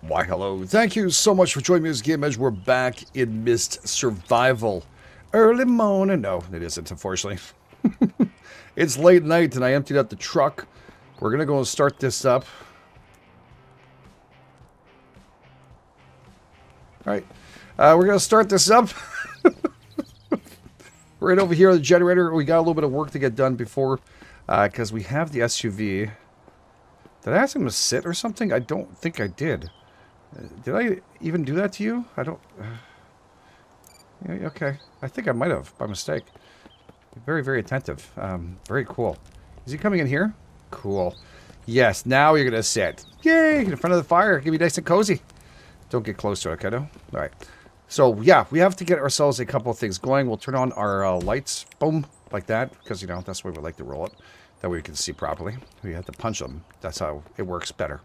Why, hello. Thank you so much for joining me as GameEdged. We're back in Mist Survival. Early morning. No, it isn't, unfortunately. It's late night, and I emptied out the truck. We're going to go and start this up. All right. We're going to start this up. Right over here, the generator. We got a little bit of work to get done before, because we have the SUV. Did I ask him to sit or something? I don't think I did. Did I even do that to you? I don't... yeah, okay. I think I might have, by mistake. Very, very attentive. Very cool. Is he coming in here? Cool. Yes, now you're going to sit. Yay! In front of the fire. Give me nice and cozy. Don't get close to it, kiddo. All right. So, yeah, we have to get ourselves a couple of things going. We'll turn on our lights. Boom. Like that. Because, you know, that's the way we like to roll it. That way we can see properly. We have to punch them. That's how it works better.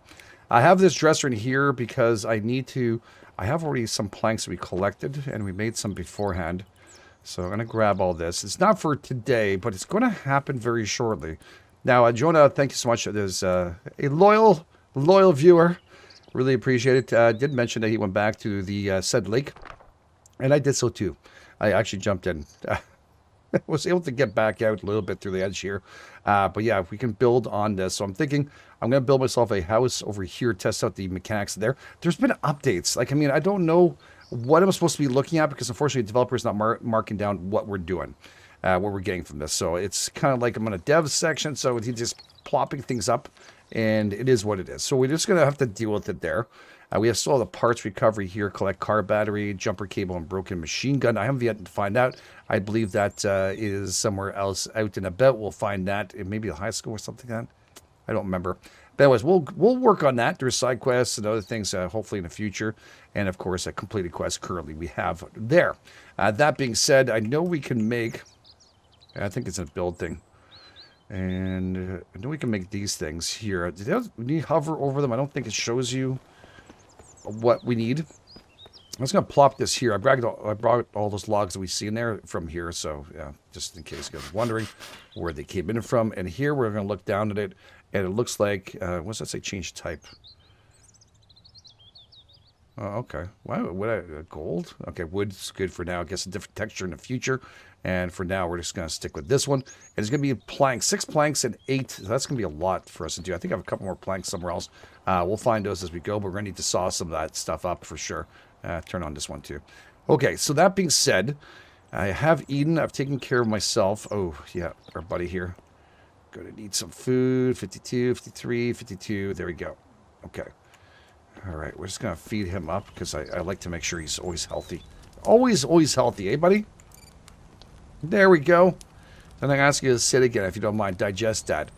I have this dresser in here because I need to... I have already some planks we collected, and we made some beforehand. So I'm going to grab all this. It's not for today, but it's going to happen very shortly. Now, Jonah, thank you so much. There's a loyal viewer. Really appreciate it. Did mention that he went back to the said lake, and I did so too. I actually jumped in. Was able to get back out a little bit through the edge here. But yeah, if we can build on this. So I'm thinking I'm going to build myself a house over here, test out the mechanics there. There's been updates. Like, I mean, I don't know what I'm supposed to be looking at because unfortunately the developer is not marking down what we're doing, what we're getting from this. So it's kind of like I'm in a dev section. So he's just plopping things up and it is what it is. So we're just going to have to deal with it there. We have still the parts recovery here, collect car battery, jumper cable, and broken machine gun. I haven't yet to find out. I believe that is somewhere else out and about. We'll find that in maybe a high school or something like that. I don't remember. But anyways, we'll work on that. There's side quests and other things hopefully in the future. And of course, a completed quest currently we have there. That being said, I know we can make... I think it's a build thing. And I know we can make these things here. We need hover over them. I don't think it shows you what we need. I'm just going to plop this here. I brought all those logs that we see in there from here. So, yeah, just in case you guys are wondering where they came in from. And here we're going to look down at it. And it looks like, what does that say? Change type. Oh, okay. Why would gold? Okay, wood's good for now. I guess a different texture in the future. And for now, we're just going to stick with this one. And it's going to be planks, 6 planks and 8. So that's going to be a lot for us to do. I think I have a couple more planks somewhere else. We'll find those as we go, but we're going to need to saw some of that stuff up for sure. Turn on this one too. Okay, so that being said, I have eaten. I've taken care of myself. Oh, yeah, our buddy here. Going to need some food. 52, 53, 52. There we go. Okay. All right, we're just going to feed him up because I like to make sure he's always healthy. Always healthy, eh, buddy? There we go. Then I ask you to sit again if you don't mind. Digest that.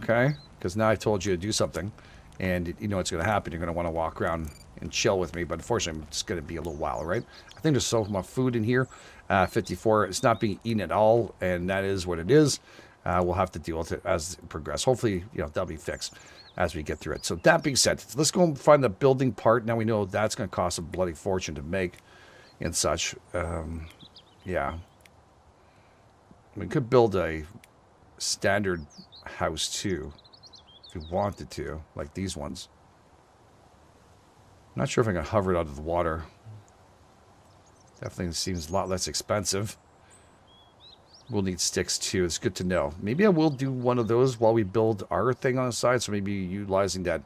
Okay? Because now I told you to do something. And you know what's going to happen. You're going to want to walk around and chill with me. But unfortunately, it's going to be a little while, right? I think there's so much food in here. 54. It's not being eaten at all. And that is what it is. We'll have to deal with it as it progresses. Hopefully, you know, that'll be fixed as we get through it. So that being said, let's go and find the building part. Now we know that's going to cost a bloody fortune to make and such. Yeah. We could build a standard house too, if we wanted to, like these ones. I'm not sure if I can hover it out of the water. Definitely seems a lot less expensive. We'll need sticks too. It's good to know. Maybe I will do one of those while we build our thing on the side. So maybe utilizing that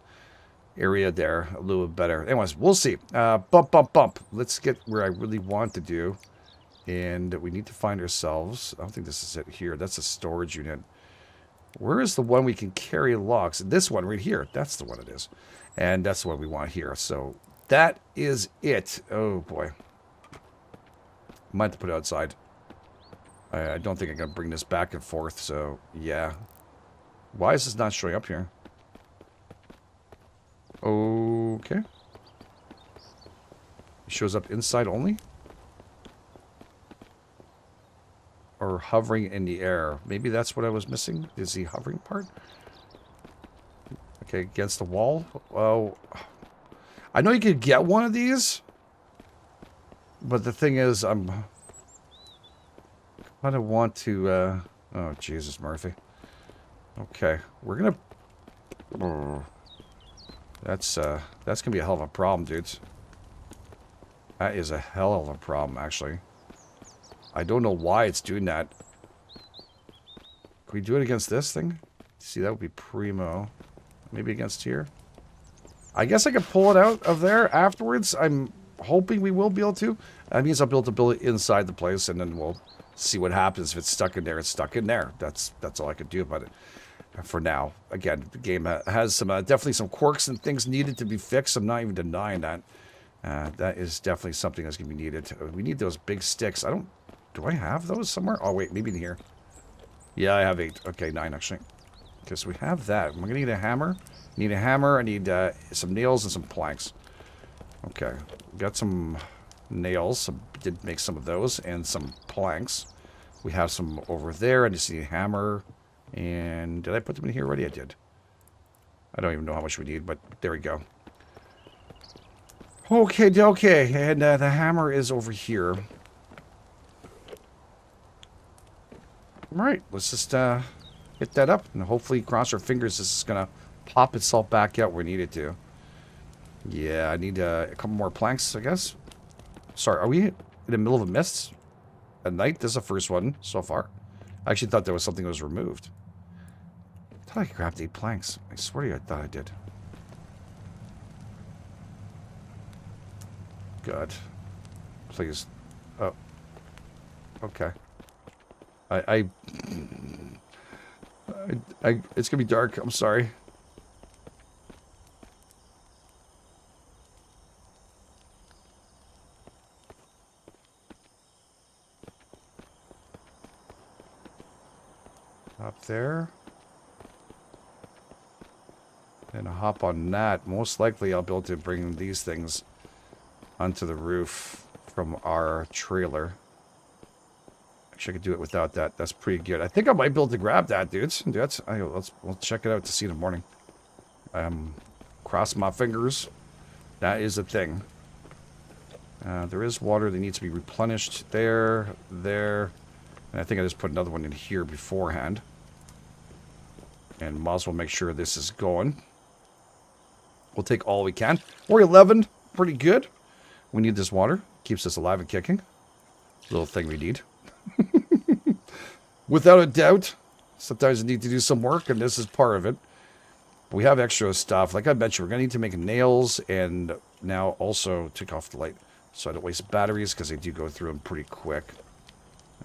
area there a little bit better. Anyways, we'll see. Bump. Let's get where I really want to do. And we need to find ourselves... I don't think this is it here. That's a storage unit. Where is the one we can carry logs? This one right here. That's the one it is. And that's the one we want here. So that is it. Oh, boy. Might have to put it outside. I don't think I can bring this back and forth. So, yeah. Why is this not showing up here? Okay. It shows up inside only? Or hovering in the air. Maybe that's what I was missing. Is the hovering part? Okay, against the wall. Oh, I know you could get one of these, but the thing is, I kind of want to. Oh, Jesus, Murphy. Okay, we're gonna. That's gonna be a hell of a problem, dudes. That is a hell of a problem, actually. I don't know why it's doing that. Can we do it against this thing? See, that would be primo. Maybe against here? I guess I could pull it out of there afterwards. I'm hoping we will be able to. That means I'll be able to build it inside the place, and then we'll see what happens. If it's stuck in there, it's stuck in there. That's all I could do about it for now. Again, the game has some definitely some quirks and things needed to be fixed. I'm not even denying that. That is definitely something that's going to be needed. We need those big sticks. Do I have those somewhere? Oh, wait, maybe in here. Yeah, I have 8. Okay, 9, actually. Okay, so we have that. I'm going to need a hammer. Need a hammer. I need some nails and some planks. Okay, got some nails. Did make some of those and some planks. We have some over there. I just need a hammer. And did I put them in here already? I did. I don't even know how much we need, but there we go. Okay, and the hammer is over here. All right, let's just hit that up, and hopefully, cross our fingers, this is gonna pop itself back out where we need it to. Yeah, I need a couple more planks, I guess. Sorry, are we in the middle of a mist at night? This is the first one so far. I actually thought there was something that was removed. I thought I grabbed 8 planks. I swear to you, I thought I did. God. Please. Oh. Okay. It's gonna be dark. I'm sorry. Up there. And hop on that. Most likely I'll be able to bring these things onto the roof from our trailer. Actually, I could do it without that. That's pretty good. I think I might be able to grab that, dudes. We'll check it out to see in the morning. Cross my fingers. That is a thing. There is water that needs to be replenished. There. And I think I just put another one in here beforehand. And might as well make sure this is going. We'll take all we can. We're 11. Pretty good. We need this water. Keeps us alive and kicking. Little thing we need. Without a doubt. Sometimes I need to do some work, and this is part of it. But we have extra stuff. Like I mentioned, we're going to need to make nails, and now also take off the light so I don't waste batteries, because they do go through them pretty quick.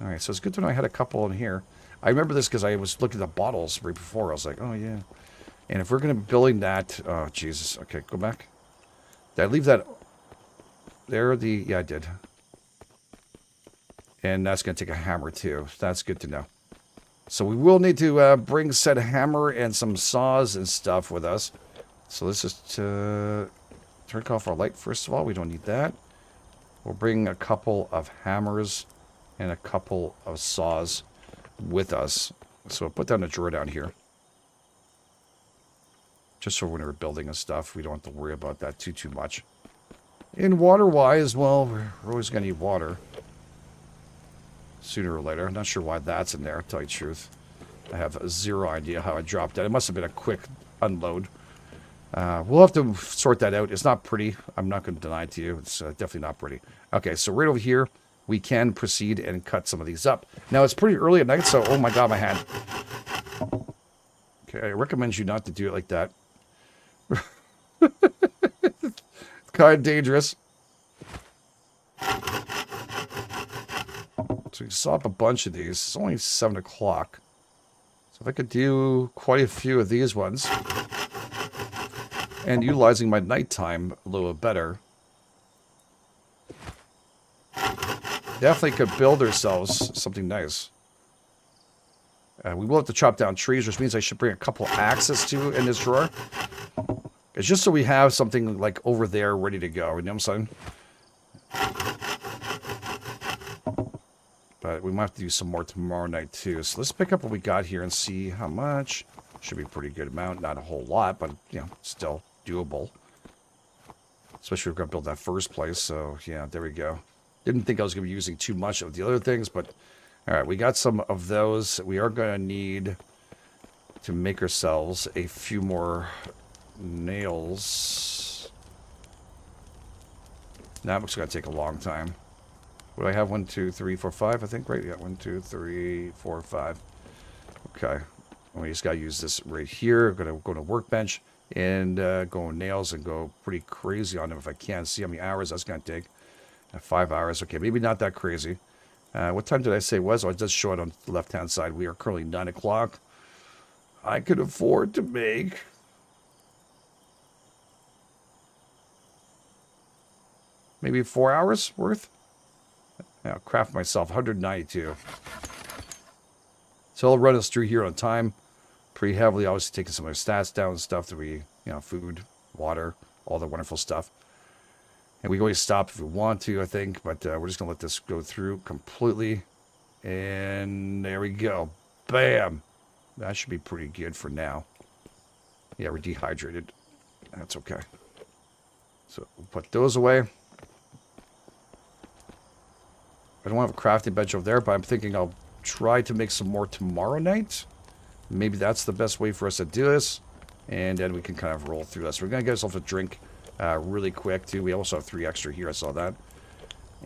Alright, so it's good to know I had a couple in here. I remember this because I was looking at the bottles right before. I was like, oh yeah. And if we're going to be building that... Oh, Jesus. Okay, go back. Did I leave that... There, yeah, I did. And that's going to take a hammer, too. That's good to know. So we will need to bring said hammer and some saws and stuff with us. So let's just turn off our light, first of all. We don't need that. We'll bring a couple of hammers and a couple of saws with us. So we'll put down a drawer down here. Just so when we're building and stuff, we don't have to worry about that too much. And water-wise, well, we're always going to need water. Sooner or later. I'm not sure why that's in there, to tell you the truth. I have zero idea how I dropped that. It must have been a quick unload. We'll have to sort that out. It's not pretty. I'm not going to deny it to you. It's definitely not pretty. Okay, so right over here, we can proceed and cut some of these up. Now, it's pretty early at night, so... Oh, my God, my hand. Okay, I recommend you not to do it like that. It's kind of dangerous. So we saw up a bunch of these. It's only 7 o'clock. So if I could do quite a few of these ones, and utilizing my nighttime a little better, definitely could build ourselves something nice. We will have to chop down trees, which means I should bring a couple axes too in this drawer. It's just so we have something like over there ready to go. You know what I'm saying? But we might have to do some more tomorrow night too. So let's pick up what we got here and see how much. Should be a pretty good amount. Not a whole lot, but, you know, still doable. Especially if we're going to build that first place. So, yeah, there we go. Didn't think I was going to be using too much of the other things, but... Alright, we got some of those. We are going to need to make ourselves a few more nails. That looks going to take a long time. What do I have? 1, 2, 3, 4, 5, I think, right? Yeah, 1, 2, 3, 4, 5. Okay. We just got to use this right here. I'm going to go to workbench and go on nails and go pretty crazy on them if I can. See how many hours that's going to take. 5 hours. Okay, maybe not that crazy. What time did I say it was? Oh, it does show it on the left-hand side. We are currently 9 o'clock. I could afford to make... maybe 4 hours worth? I'll craft myself 192. So I'll run us through here on time pretty heavily. Obviously taking some of our stats down and stuff that we, you know, food, water, all the wonderful stuff. And we can always stop if we want to, I think. But we're just going to let this go through completely. And there we go. Bam. That should be pretty good for now. Yeah, we're dehydrated. That's okay. So we'll put those away. I don't have a crafting bench over there, but I'm thinking I'll try to make some more tomorrow night. Maybe that's the best way for us to do this. And then we can kind of roll through this. We're going to get ourselves a drink really quick, too. We also have 3 extra here. I saw that.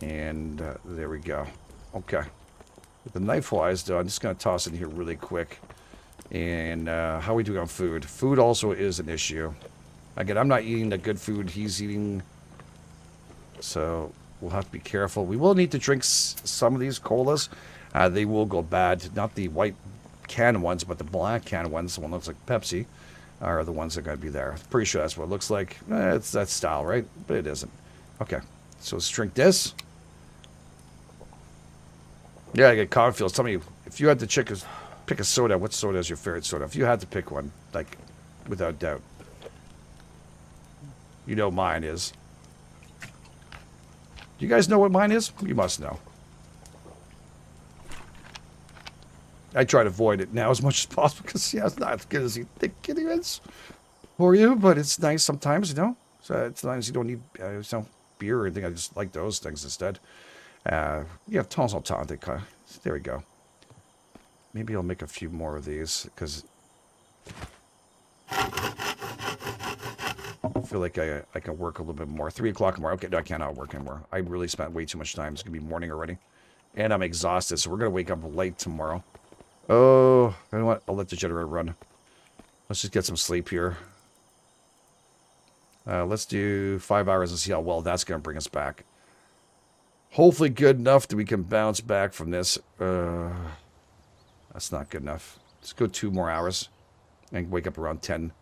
And there we go. Okay. With the knife-wise, though, I'm just going to toss in here really quick. And how are we doing on food? Food also is an issue. Again, I'm not eating the good food he's eating. So... we'll have to be careful. We will need to drink some of these colas. They will go bad. Not the white can ones, but the black can ones. The one that looks like Pepsi are the ones that are going to be there. Pretty sure that's what it looks like. It's that style, right? But it isn't. Okay. So let's drink this. Yeah, I get coffee. Tell me, if you had to pick a soda, what soda is your favorite soda? If you had to pick one, like, without doubt. You know mine is. Do you guys know what mine is? You must know. I try to avoid it now as much as possible because, yeah, it's not as good as you think it is for you, but it's nice sometimes, you know? So it's nice you don't need beer or anything. I just like those things instead. Yeah, temps en temps. There we go. Maybe I'll make a few more of these because I feel like I can work a little bit more. 3 o'clock tomorrow. Okay, no, I cannot work anymore. I really spent way too much time. It's going to be morning already. And I'm exhausted, so we're going to wake up late tomorrow. Oh, you know what? I'll let the generator run. Let's just get some sleep here. Let's do 5 hours and see how well that's going to bring us back. Hopefully good enough that we can bounce back from this. That's not good enough. Let's go 2 more hours and wake up around 10.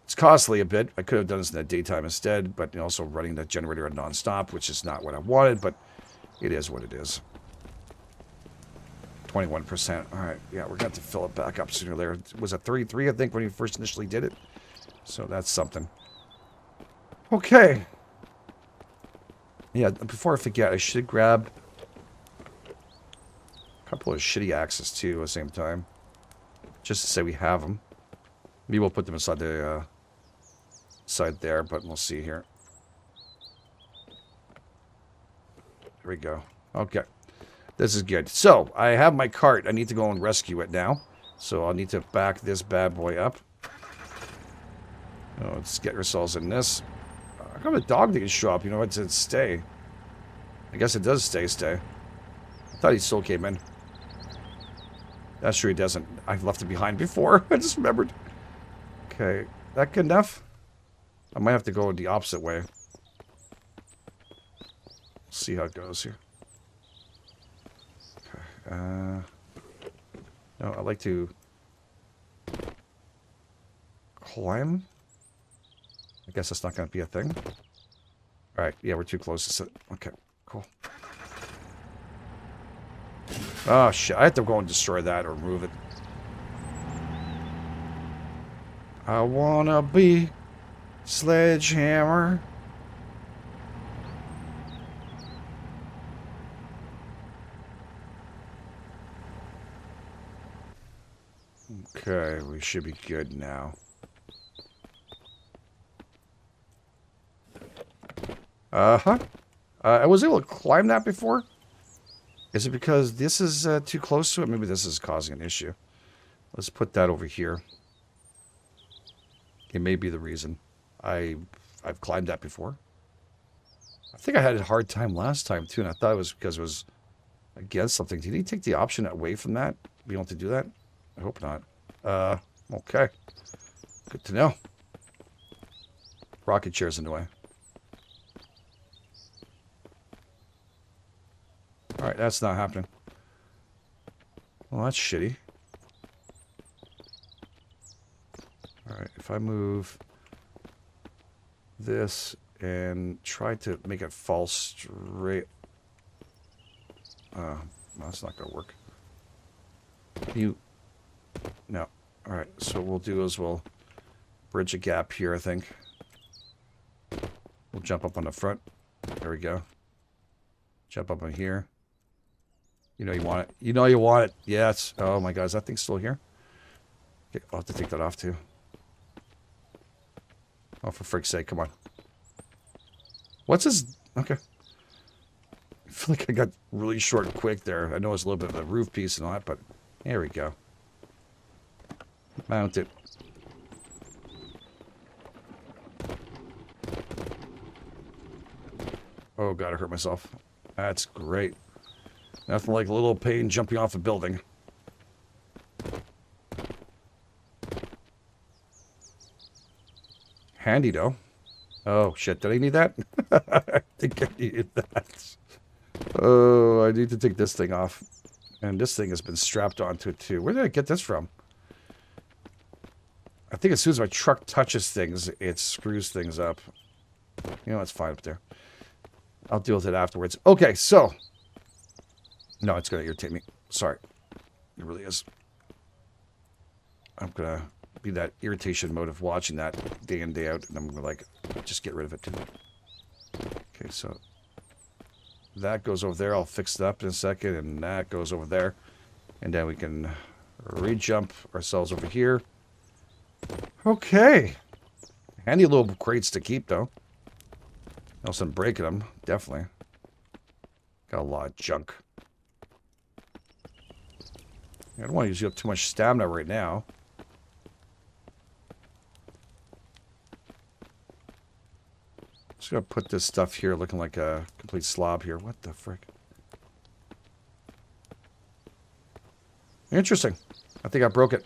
It's costly a bit. I could have done this in the daytime instead, but also running the generator non-stop, which is not what I wanted, but it is what it is. 21%. All right, yeah, we're going to have to fill it back up sooner or later. It was at 33, I think, when we first initially did it. So that's something. Okay. Yeah, before I forget, I should grab a couple of shitty axes, too, at the same time. Just to say we have them. Maybe we'll put them inside the... side there, but we'll see here. There we go. Okay. This is good. So, I have my cart. I need to go and rescue it now. So, I'll need to back this bad boy up. Oh, let's get ourselves in this. How come the dog didn't show up? You know, it said stay. I guess it does stay. I thought he still came in. That's true, he doesn't. I've left it behind before. I just remembered. Okay. That good enough? I might have to go the opposite way. See how it goes here. Okay. No, I like to climb. I guess that's not going to be a thing. Alright, yeah, we're too close to sit. Okay, cool. Oh, shit. I have to go and destroy that or remove it. I wanna be Sledgehammer. Okay, we should be good now. Uh-huh. I was able to climb that before. Is it because this is too close to it? Maybe this is causing an issue. Let's put that over here. It may be the reason. I've climbed that before. I think I had a hard time last time too, and I thought it was because it was against something. Did he take the option away from that? Be able to do that? I hope not. Okay. Good to know. Rocket chair's in the way. Alright, that's not happening. Well, that's shitty. Alright, if I move this and try to make it fall straight... no, that's not going to work. You... No. Alright, so what we'll do is we'll bridge a gap here, I think. We'll jump up on the front. There we go. Jump up on here. You know you want it. You know you want it. Yes. Oh my god, is that thing still here? Okay, I'll have to take that off too. Oh, for frick's sake, come on. What's his... Okay. I feel like I got really short and quick there. I know it's a little bit of a roof piece and all that, but there we go. Mount it. Oh god, I hurt myself. That's great. Nothing like a little pain jumping off a building. Handy though. Oh shit, did I need that? I think I needed that. Oh, I need to take this thing off. And this thing has been strapped onto it too. Where did I get this from? I think as soon as my truck touches things, it screws things up. You know, it's fine up there. I'll deal with it afterwards. Okay, so. No, it's going to irritate me. Sorry. It really is. I'm going to be that irritation mode of watching that day in, day out. And I'm going to, like, just get rid of it, too. Okay, so. That goes over there. I'll fix it up in a second. And that goes over there. And then we can re-jump ourselves over here. Okay. Handy little crates to keep, though. Else I'm breaking them. Definitely. Got a lot of junk. I don't want to use up too much stamina right now. Just gonna put this stuff here looking like a complete slob here. What the frick? Interesting. I think I broke it.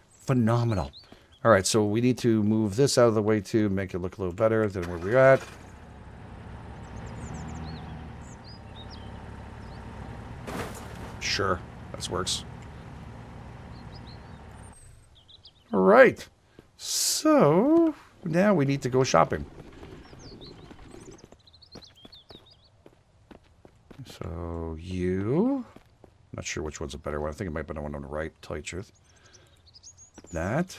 Phenomenal. Alright, so we need to move this out of the way too, make it look a little better than where we're at. Sure, that works. Alright, so now we need to go shopping. So you, not sure which one's a better one. I think it might be the one on the right, to tell you the truth. That,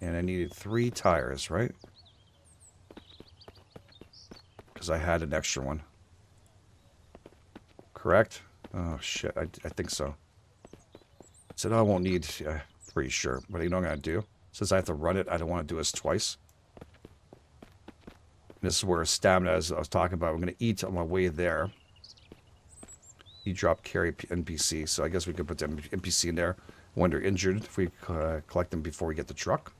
and I needed 3 tires, right? Because I had an extra one. Correct? Oh shit, I think so. Said I won't need, pretty sure. But you know what I'm going to do? Since I have to run it, I don't want to do this twice. This is where stamina, as I was talking about, I'm going to eat on my way there. You drop carry NPC, so I guess we could put the NPC in there when they're injured if we collect them before we get the truck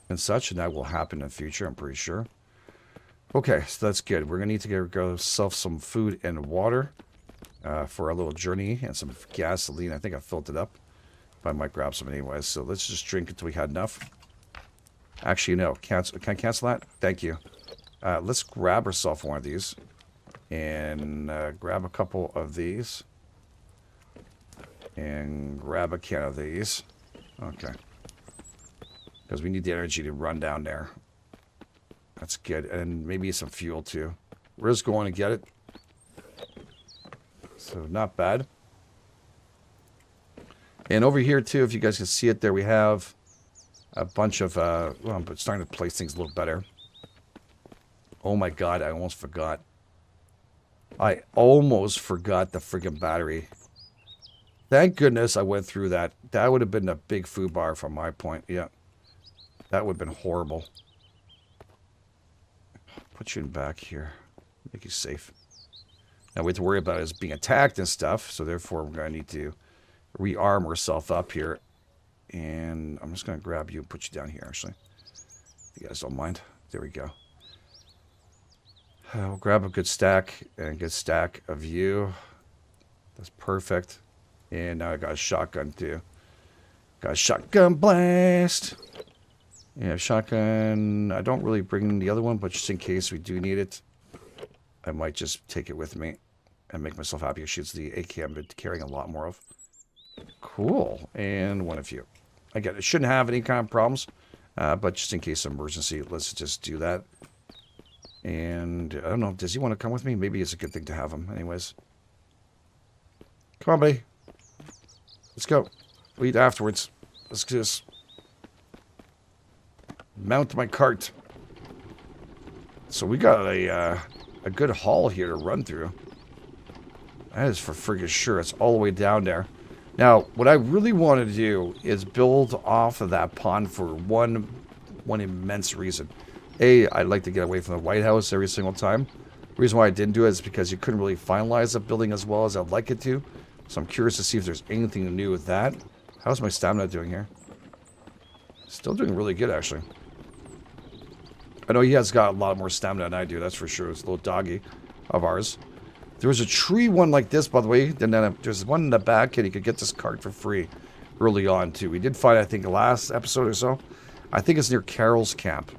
and such, and that will happen in the future, I'm pretty sure. Okay, so that's good. We're going to need to get ourselves some food and water for our little journey and some gasoline. I think I filled it up. But I might grab some anyways, so let's just drink until we had enough. Actually, no. Cancel. Can I cancel that? Thank you. Let's grab ourselves one of these. And grab a couple of these. And grab a can of these. Okay. Because we need the energy to run down there. That's good. And maybe some fuel too. We're just going to get it. So not bad. And over here too, if you guys can see it there, we have a bunch of, well, I'm starting to place things a little better. Oh my god, I almost forgot. I almost forgot the friggin' battery. Thank goodness I went through that. That would have been a big foo bar from my point. Yeah. That would have been horrible. Put you in back here. Make you safe. Now we have to worry about us being attacked and stuff, so therefore we're going to need to rearm ourselves up here. And I'm just going to grab you and put you down here, actually. You guys don't mind. There we go. We'll grab a good stack and a good stack of you. That's perfect. And now I got a shotgun too. Got a shotgun blast. Yeah, shotgun. I don't really bring the other one, but just in case we do need it, I might just take it with me and make myself happy. It shoots the AK I've been carrying a lot more of. Cool. And one of you. Again, it shouldn't have any kind of problems, but just in case of emergency, let's just do that. And I don't know, does he want to come with me? Maybe it's a good thing to have him anyways. Come on, buddy. Let's go. We'll eat afterwards. Let's just mount my cart. So we got a good haul here to run through. That is for friggin' sure. It's all the way down there. Now, what I really want to do is build off of that pond for one immense reason. A, I'd like to get away from the White House every single time. The reason why I didn't do it is because you couldn't really finalize the building as well as I'd like it to. So I'm curious to see if there's anything new with that. How's my stamina doing here? Still doing really good, actually. I know he has got a lot more stamina than I do, that's for sure. It's a little doggy of ours. There was a tree one like this, by the way. Then there's one in the back, and you could get this cart for free early on, too. We did find, I think, the last episode or so. I think it's near Carol's camp.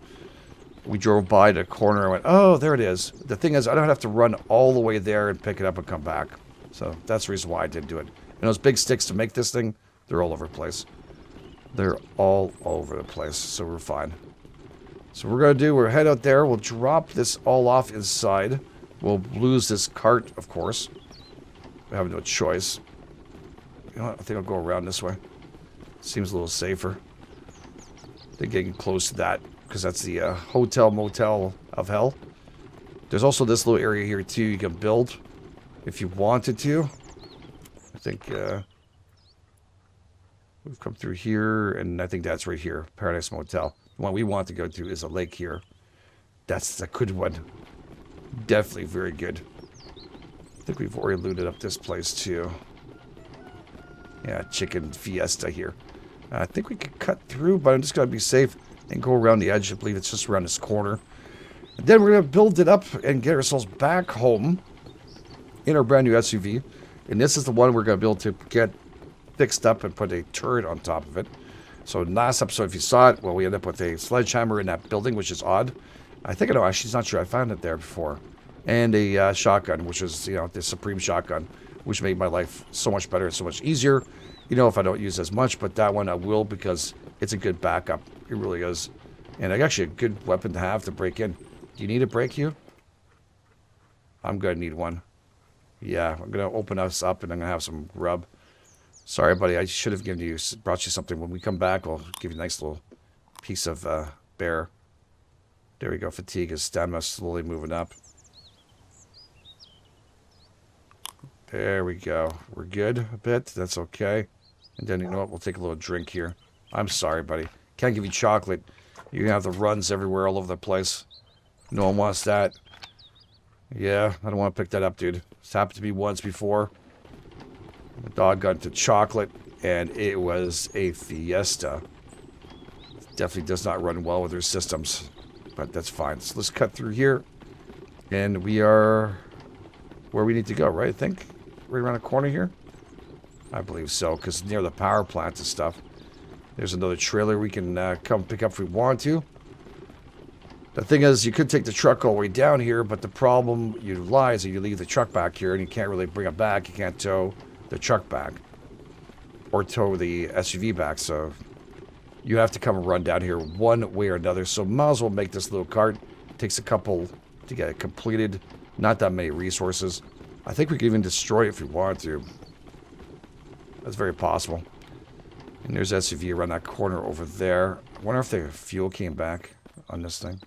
We drove by the corner and went, oh, there it is. The thing is, I don't have to run all the way there and pick it up and come back. So that's the reason why I did do it. And those big sticks to make this thing, they're all over the place. They're all over the place, so we're fine. So what we're going to do, we'll head out there. We'll drop this all off inside. We'll lose this cart, of course. We have no choice. You know what? I think I'll go around this way. Seems a little safer. They're getting close to that, because that's the hotel motel of hell. There's also this little area here, too, you can build if you wanted to. I think we've come through here, and I think that's right here, Paradise Motel. The one we want to go to is a lake here. That's a good one. Definitely very good. I think we've already looted up this place, too. Yeah, chicken fiesta here. I think we could cut through, but I'm just going to be safe and go around the edge. I believe it's just around this corner. And then we're going to build it up and get ourselves back home in our brand new SUV. And this is the one we're going to be able to get fixed up and put a turret on top of it. So last episode, if you saw it, well, we end up with a sledgehammer in that building, which is odd. I think I know, actually, not sure. I found it there before. And a shotgun, which is, you know, the Supreme shotgun, which made my life so much better and so much easier. You know, if I don't use as much, but that one I will because it's a good backup. It really is. And actually a good weapon to have to break in. Do you need a break, Hugh? I'm going to need one. Yeah, I'm going to open us up and I'm going to have some grub. Sorry, buddy. I should have brought you something. When we come back, I'll give you a nice little piece of bear. There we go. Fatigue is stamina slowly moving up. There we go. We're good a bit. That's okay. And then, you know what? We'll take a little drink here. I'm sorry, buddy. Can't give you chocolate. You're going to have the runs everywhere all over the place. No one wants that. Yeah, I don't want to pick that up, dude. It's happened to me once before. The dog got into chocolate, and it was a fiesta. Definitely does not run well with their systems. But that's fine. So let's cut through here. And we are where we need to go, right? I think right around the corner here. I believe so, because near the power plant and stuff. There's another trailer we can come pick up if we want to. The thing is, you could take the truck all the way down here, but the problem lies that you leave the truck back here and you can't really bring it back. You can't tow the truck back or tow the SUV back, so you have to come and run down here one way or another. So might as well make this little cart. It takes a couple to get it completed. Not that many resources. I think we could even destroy it if we wanted to. That's very possible. And there's SUV around that corner over there. I wonder if the fuel came back on this thing.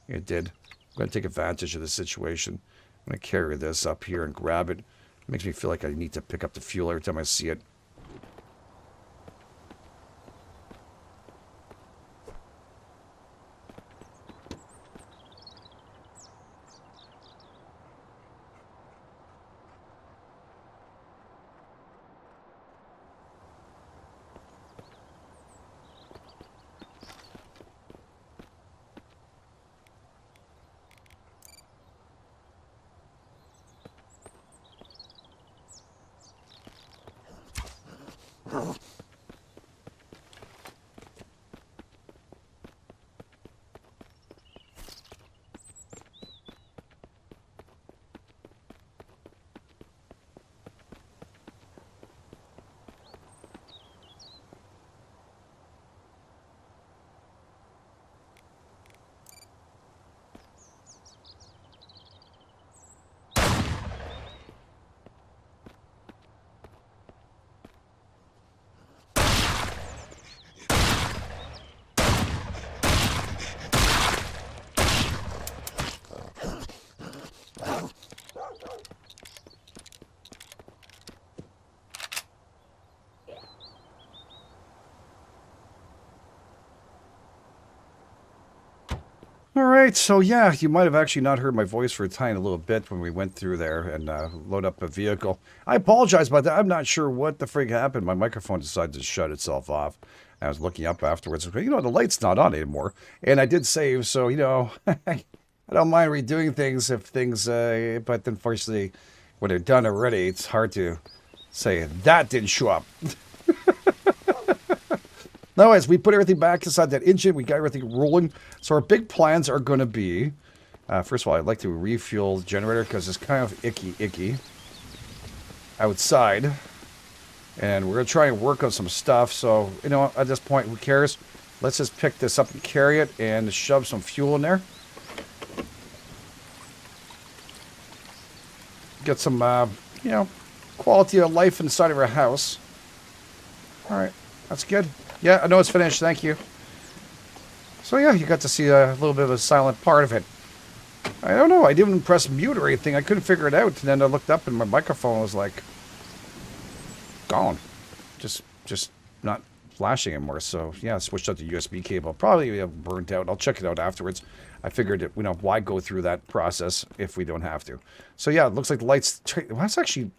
It did. I'm going to take advantage of the situation. I'm going to carry this up here and grab it. It makes me feel like I need to pick up the fuel every time I see it. All right, so yeah, you might have actually not heard my voice for a tiny little bit when we went through there and load up a vehicle. I apologize about that. I'm not sure what the frig happened. My microphone decided to shut itself off. I was looking up afterwards. You know, the light's not on anymore. And I did save, so, you know, I don't mind redoing things if things, but unfortunately, when they're done already, it's hard to say, that didn't show up. No, as we put everything back inside that engine, we got everything rolling. So our big plans are going to be, first of all, I'd like to refuel the generator because it's kind of icky outside. And we're going to try and work on some stuff. So, you know, at this point, who cares? Let's just pick this up and carry it and shove some fuel in there. Get some, you know, quality of life inside of our house. All right, that's good. Yeah, I know it's finished. Thank you. So, yeah, you got to see a little bit of a silent part of it. I don't know. I didn't press mute or anything. I couldn't figure it out. And then I looked up and my microphone was like gone. Just not flashing anymore. So, yeah, I switched out the USB cable. Probably burnt out. I'll check it out afterwards. I figured, you know, why go through that process if we don't have to? So, yeah, it looks like the lights... Well, that's actually...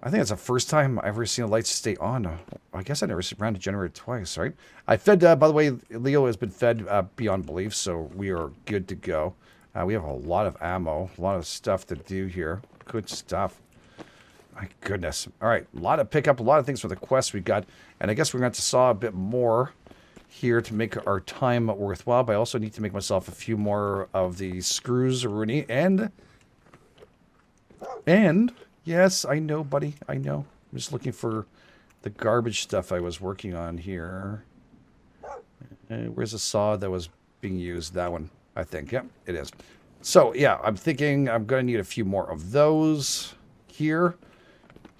I think it's the first time I've ever seen the lights stay on. I guess I never ran the generator twice, right? I fed, by the way, Leo has been fed beyond belief, so we are good to go. We have a lot of ammo, a lot of stuff to do here. Good stuff. My goodness. All right, a lot of pickup, a lot of things for the quest we got. And I guess we're going to have to saw a bit more here to make our time worthwhile. But I also need to make myself a few more of the screws, Rooney. And... Yes, I know, buddy. I know. I'm just looking for the garbage stuff I was working on here. Where's the saw that was being used? That one, I think. Yep, it is. So, yeah, I'm thinking I'm going to need a few more of those here,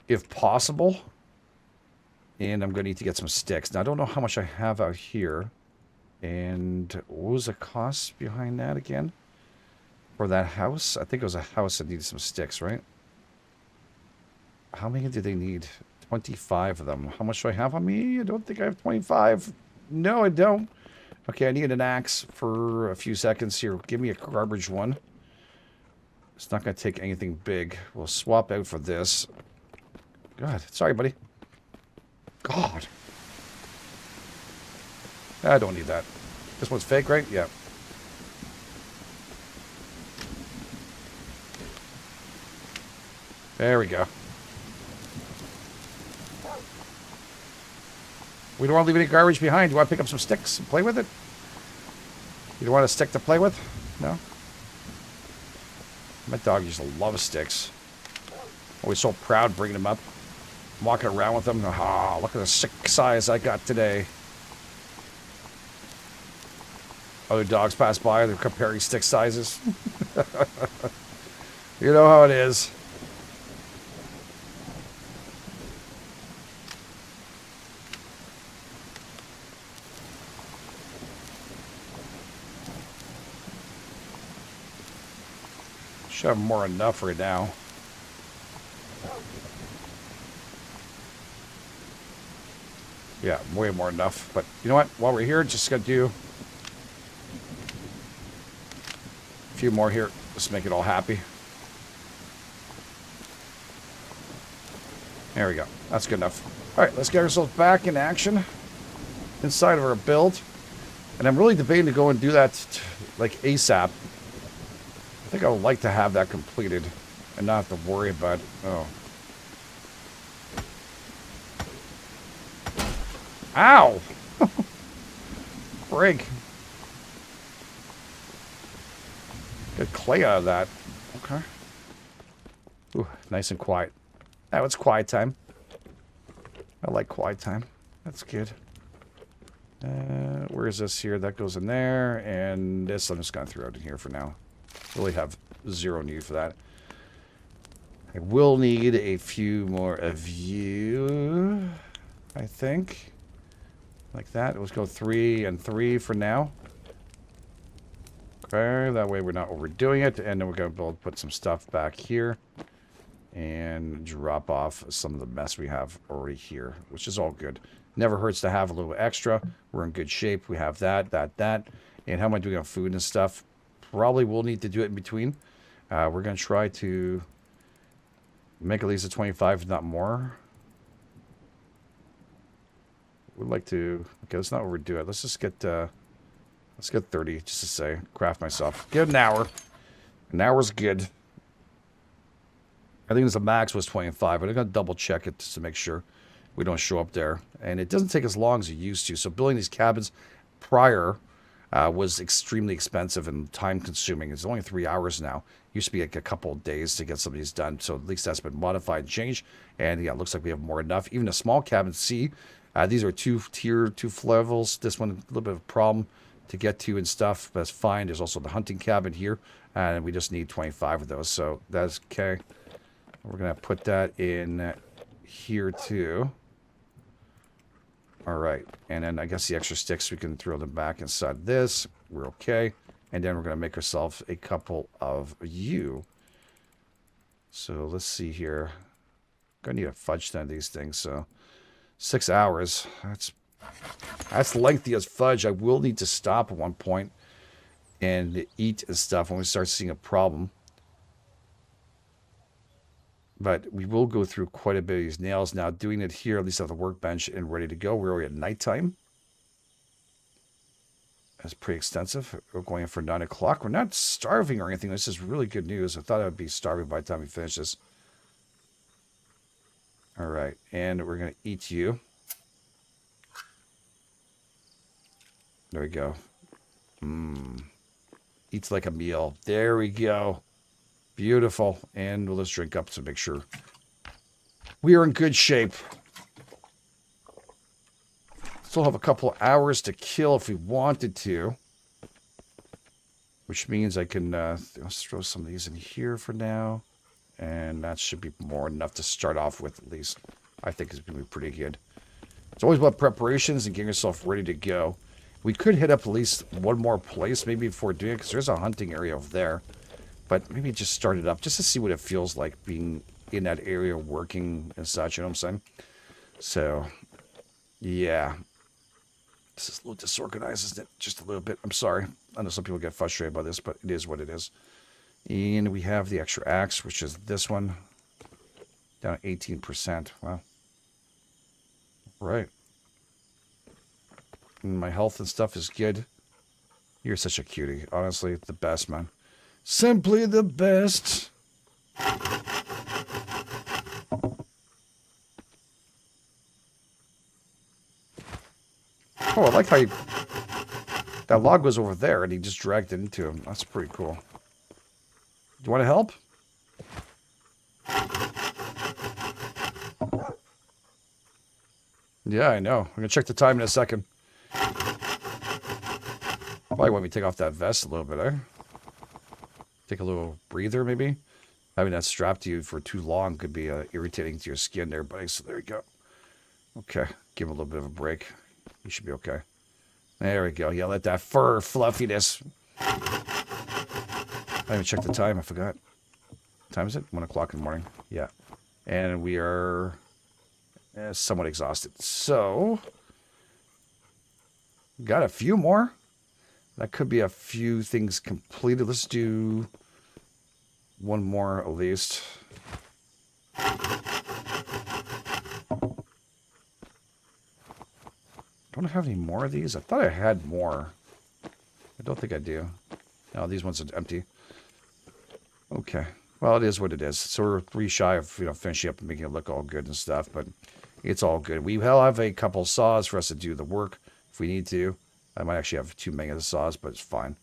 if possible. And I'm going to need to get some sticks. Now, I don't know how much I have out here. And what was the cost behind that again? For that house? I think it was a house that needed some sticks, right? How many do they need? 25 of them. How much do I have on me? I don't think I have 25. No, I don't. Okay, I need an axe for a few seconds here. Give me a garbage one. It's not going to take anything big. We'll swap out for this. God, sorry, buddy. God. I don't need that. This one's fake, right? Yeah. There we go. We don't want to leave any garbage behind. Do you want to pick up some sticks and play with it? You don't want a stick to play with? No? My dog used to love sticks. Always so proud bringing them up. I'm walking around with them. Ah, look at the sick size I got today. Other dogs pass by. They're comparing stick sizes. You know how it is. Should have more than enough right now. Yeah, way more than enough. But you know what? While we're here, just gonna do a few more here. Just make it all happy. There we go. That's good enough. All right, let's get ourselves back in action inside of our build. And I'm really debating to go and do that like ASAP. I think I would like to have that completed and not have to worry about, oh. Ow! Frig. Get clay out of that. Okay. Ooh, nice and quiet. Now it's quiet time. I like quiet time. That's good. Where is this here? That goes in there. And this I'm just going to throw it in here for now. Really have zero need for that. I will need a few more of you, I think. Like that. Let's go 3 and 3 for now. Okay, that way we're not overdoing it. And then we're going to put some stuff back here. And drop off some of the mess we have already here, which is all good. Never hurts to have a little extra. We're in good shape. We have that. And how am I doing on food and stuff? Probably will need to do it in between. We're going to try to make at least a 25, if not more. We'd like to... Okay, let's not overdo it. Let's just get 30, just to say. Craft myself. Give it an hour. An hour's good. I think the max was 25, but I'm going to double check it just to make sure we don't show up there. And it doesn't take as long as it used to. So building these cabins prior was extremely expensive and time consuming. It's only 3 hours now. Used to be like a couple of days to get some of these done. So at least that's been modified and changed. And yeah, it looks like we have more than enough. Even a small cabin C, these are 2 levels. This one, a little bit of a problem to get to and stuff. But that's fine. There's also the hunting cabin here. And we just need 25 of those. So that's okay. We're going to put that in here too. All right. And then I guess the extra sticks, we can throw them back inside this. We're okay. And then we're going to make ourselves a couple of you. So let's see here. Going to need a fudge ton of these things. So 6 hours. That's lengthy as fudge. I will need to stop at one point and eat and stuff when we start seeing a problem. But we will go through quite a bit of these nails now. Doing it here, at least on the workbench, and ready to go. We're already at nighttime. That's pretty extensive. We're going in for 9 o'clock. We're not starving or anything. This is really good news. I thought I would be starving by the time we finish this. All right. And we're going to eat you. There we go. Eats like a meal. There we go. Beautiful. And we'll just drink up to make sure we are in good shape. Still have a couple of hours to kill if we wanted to. Which means I can let's throw some of these in here for now. And that should be more than enough to start off with, at least. I think it's going to be pretty good. It's always about preparations and getting yourself ready to go. We could hit up at least one more place maybe before doing it, because there's a hunting area over there. But maybe just start it up just to see what it feels like being in that area, working and such, you know what I'm saying? So, yeah. This is a little disorganized, isn't it? Just a little bit. I'm sorry. I know some people get frustrated by this, but it is what it is. And we have the extra axe, which is this one. Down 18%. Wow. Right. And my health and stuff is good. You're such a cutie. Honestly, the best, man. Simply the best. Oh, I like how that log was over there and he just dragged it into him. That's pretty cool. Do you want to help? Yeah, I know. I'm going to check the time in a second. Probably want me to take off that vest a little bit, eh? Take a little breather, maybe? Having that strapped to you for too long could be irritating to your skin there, buddy. So there you go. Okay. Give him a little bit of a break. You should be okay. There we go. Yeah, let that fur fluffiness. I didn't even check the time. I forgot. What time is it? 1 o'clock in the morning. Yeah. And we are somewhat exhausted. So, got a few more. That could be a few things completed. Let's do one more at least. Don't I have any more of these? I thought I had more. I don't think I do. No, these ones are empty. Okay. Well, it is what it is. So we're 3 shy of finishing up and making it look all good and stuff. But It's all good. We will have a couple saws for us to do the work if we need to. I might actually have too many of the saws, but it's fine.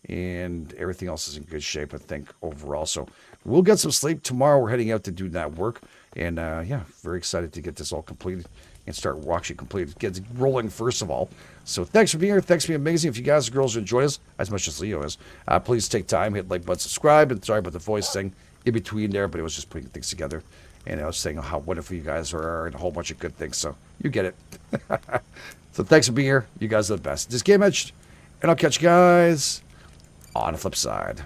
And everything else is in good shape, I think, overall. So we'll get some sleep. Tomorrow we're heading out to do that work. And, yeah, very excited to get this all completed and start actually completed. Get rolling, first of all. So thanks for being here. Thanks for being amazing. If you guys and girls enjoy us as much as Leo is, please take time, hit like button, subscribe. And sorry about the voice thing in between there, but it was just putting things together. And I was saying how wonderful you guys are and a whole bunch of good things. So you get it. So thanks for being here. You guys are the best. This is GameEdged, and I'll catch you guys on the flip side.